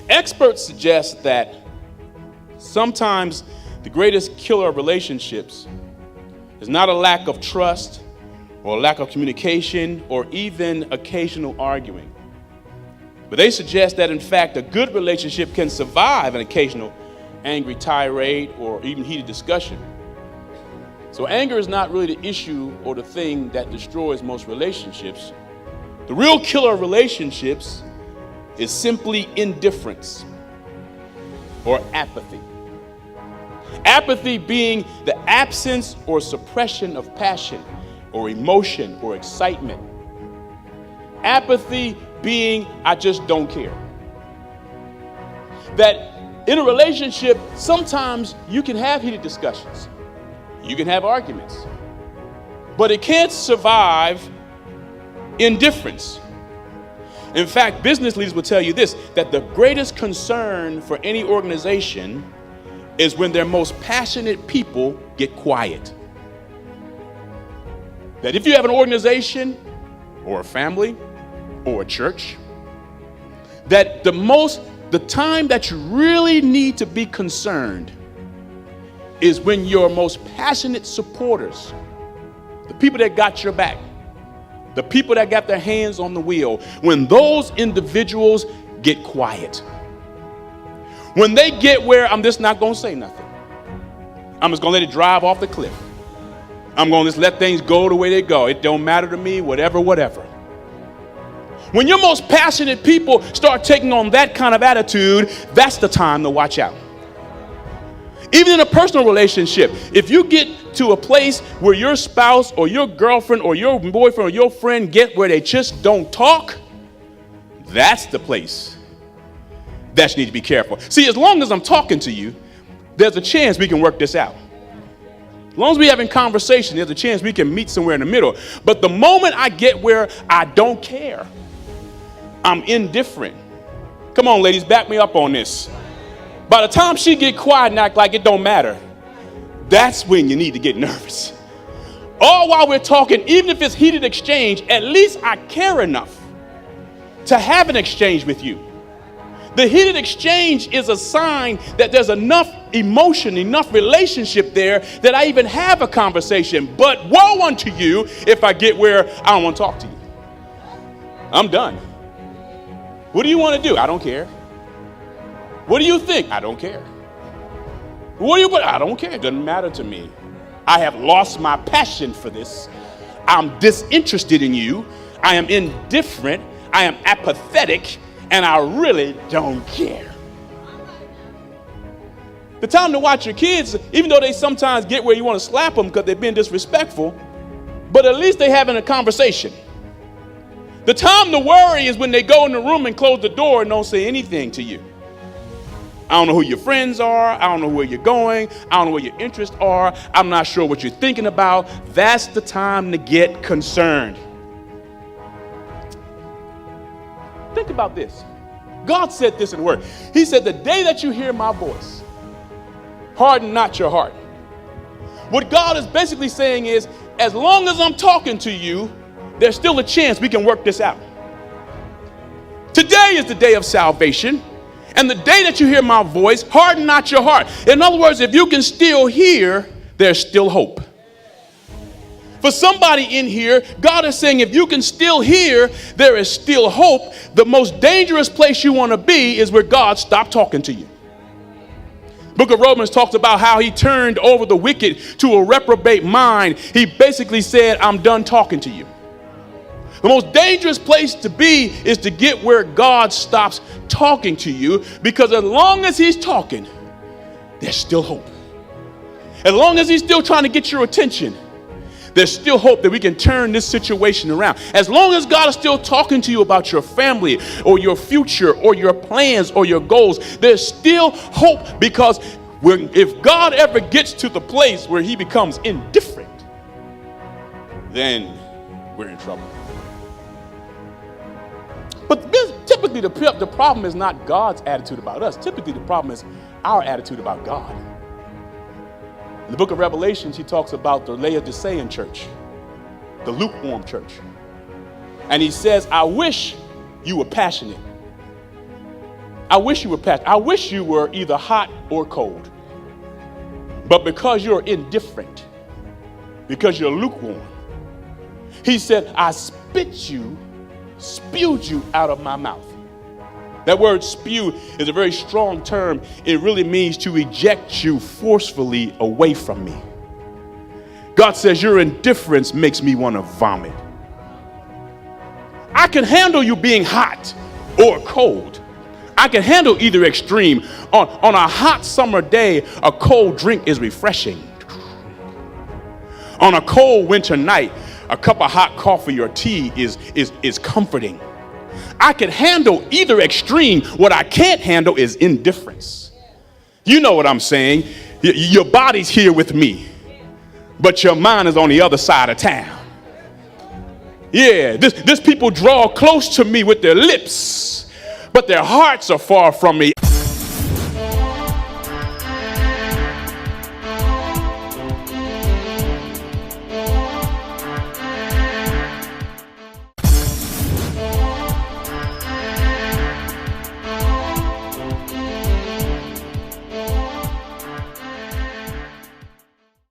Experts suggest that sometimes the greatest killer of relationships is not a lack of trust or a lack of communication or even occasional arguing. But they suggest that, in fact, a good relationship can survive an occasional angry tirade or even heated discussion. So anger is not really the issue or the thing that destroys most relationships. The real killer of relationships is simply indifference or apathy. Apathy being the absence or suppression of passion or emotion or excitement. Apathy being, I just don't care. That in a relationship, sometimes you can have heated discussions. You can have arguments. But it can't survive indifference. In fact, business leaders will tell you this, that the greatest concern for any organization is when their most passionate people get quiet. That if you have an organization or a family or a church, that the time that you really need to be concerned is when your most passionate supporters, the people that got your back, the people that got their hands on the wheel, when those individuals get quiet. When they get where I'm just not going to say nothing. I'm just going to let it drive off the cliff. I'm going to just let things go the way they go. It don't matter to me, whatever. When your most passionate people start taking on that kind of attitude, that's the time to watch out. Even in a personal relationship, if you get to a place where your spouse or your girlfriend or your boyfriend or your friend get where they just don't talk, that's the place that you need to be careful. See, as long as I'm talking to you, there's a chance we can work this out. As long as we're having conversation, there's a chance we can meet somewhere in the middle. But the moment I get where I don't care, I'm indifferent. Come on, ladies, back me up on this. By the time she get quiet and act like it don't matter, that's when you need to get nervous. All while we're talking, even if it's heated exchange, at least I care enough to have an exchange with you. The heated exchange is a sign that there's enough emotion, enough relationship there that I even have a conversation. But woe unto you if I get where I don't want to talk to you. I'm done. What do you want to do? I don't care. What do you think? I don't care. I don't care. It doesn't matter to me. I have lost my passion for this. I'm disinterested in you. I am indifferent. I am apathetic. And I really don't care. The time to watch your kids, even though they sometimes get where you want to slap them because they're being disrespectful, but at least they're having a conversation. The time to worry is when they go in the room and close the door and don't say anything to you. I don't know who your friends are. I don't know where you're going. I don't know where your interests are. I'm not sure what you're thinking about. That's the time to get concerned. Think about this. God said this in the Word. He said, the day that you hear my voice, harden not your heart. What God is basically saying is, as long as I'm talking to you, there's still a chance we can work this out. Today is the day of salvation. And the day that you hear my voice, harden not your heart. In other words, if you can still hear, there's still hope. For somebody in here, God is saying if you can still hear, there is still hope. The most dangerous place you want to be is where God stopped talking to you. Book of Romans talks about how he turned over the wicked to a reprobate mind. He basically said, I'm done talking to you. The most dangerous place to be is to get where God stops talking to you, because as long as he's talking, there's still hope. As long as he's still trying to get your attention, there's still hope that we can turn this situation around. As long as God is still talking to you about your family or your future or your plans or your goals, there's still hope, because if God ever gets to the place where he becomes indifferent, then we're in trouble. But typically the problem is not God's attitude about us. Typically the problem is our attitude about God. In the book of Revelations, he talks about the Laodicean church, the lukewarm church. And he says, I wish you were passionate. I wish you were Pastor. I wish you were either hot or cold. But because you're indifferent, because you're lukewarm, he said, I spewed you out of my mouth. That word spew is a very strong term. It really means to eject you forcefully away from me. God says your indifference makes me want to vomit. I can handle you being hot or cold. I can handle either extreme. On a hot summer day, a cold drink is refreshing. On a cold winter night, a cup of hot coffee or tea is comforting. I can handle either extreme. What I can't handle is indifference. You know what I'm saying? Your body's here with me, but your mind is on the other side of town. Yeah, this people draw close to me with their lips, but their hearts are far from me.